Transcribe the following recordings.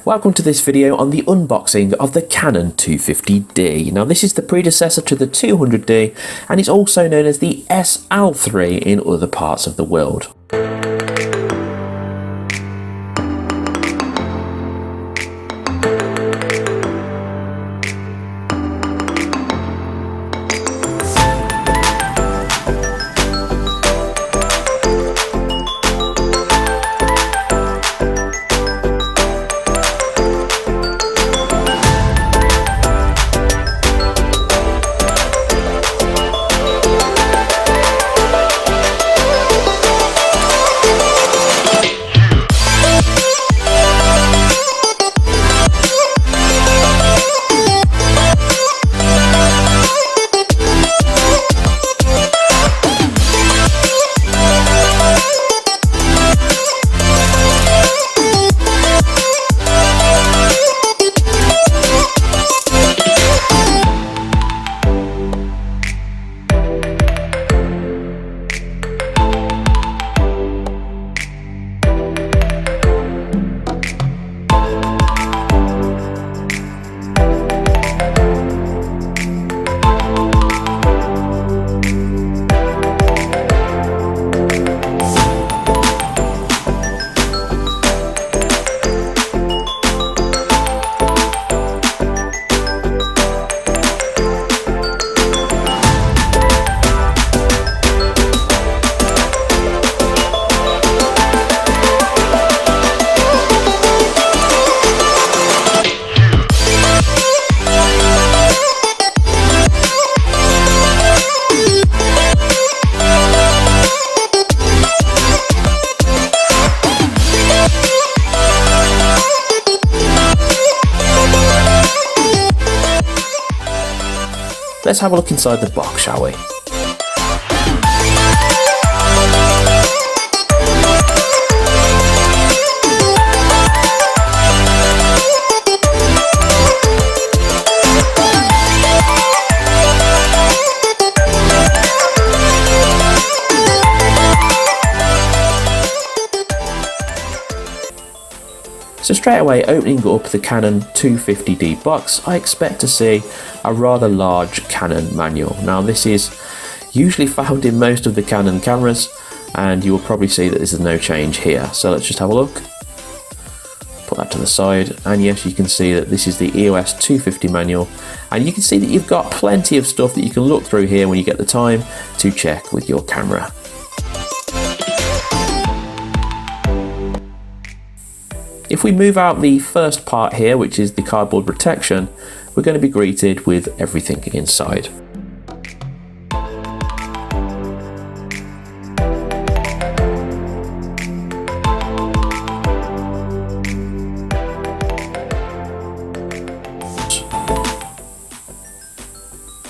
Welcome to this video on the unboxing of the Canon 250D. Now this is the predecessor to the 200D and it's also known as the SL3 in other parts of the world. Let's have a look inside the box, shall we? So straight away, opening up the Canon 250D box, I expect to see a rather large Canon manual. Now this is usually found in most of the Canon cameras and you will probably see that there's no change here. So let's just have a look. Put that to the side and yes, you can see that this is the EOS 250 manual and you can see that you've got plenty of stuff that you can look through here when you get the time to check with your camera. If we move out the first part here, which is the cardboard protection, we're going to be greeted with everything inside.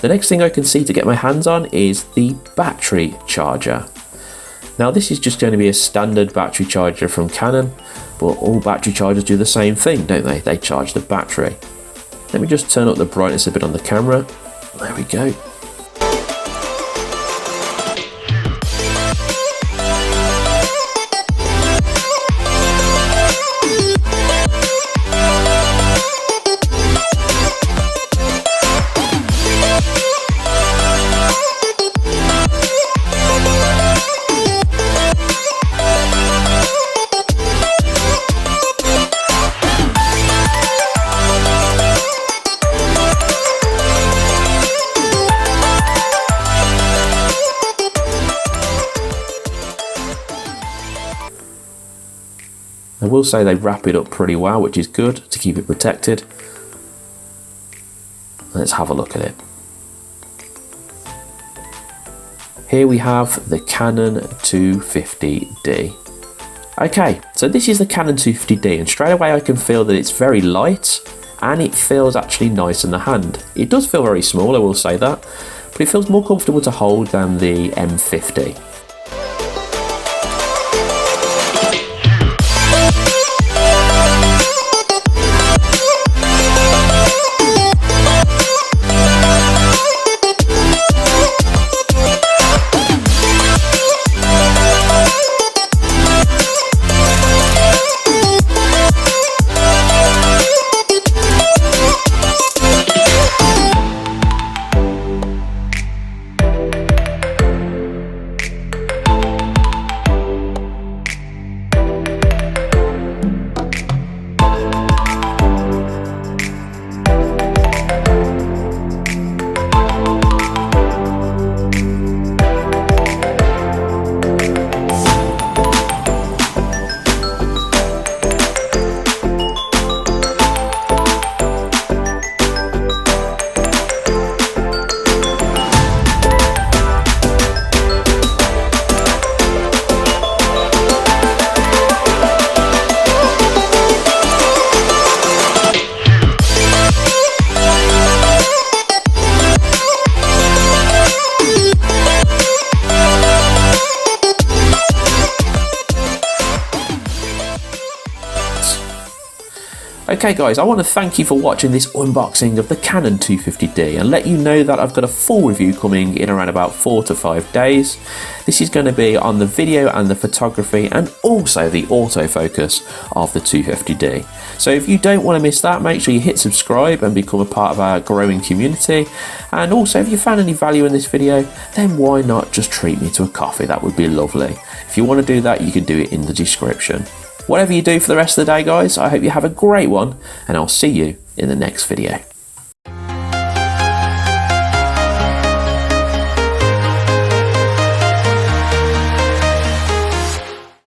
The next thing I can see to get my hands on is the battery charger. Now this is just going to be a standard battery charger from Canon, but all battery chargers do the same thing, don't they? They charge the battery. Let me just turn up the brightness a bit on the camera. There we go. I will say they wrap it up pretty well, which is good to keep it protected. Let's have a look at it. Here we have the Canon 250D. Okay, so this is the Canon 250D and straight away I can feel that it's very light and it feels actually nice in the hand. It does feel very small, I will say that, but it feels more comfortable to hold than the M50. Okay guys, I want to thank you for watching this unboxing of the Canon 250D and let you know that I've got a full review coming in around about 4 to 5 days. This is going to be on the video and the photography and also the autofocus of the 250D. So if you don't want to miss that, make sure you hit subscribe and become a part of our growing community. And also if you found any value in this video, then why not just treat me to a coffee? That would be lovely. If you want to do that, you can do it in the description. Whatever you do for the rest of the day guys, I hope you have a great one and I'll see you in the next video.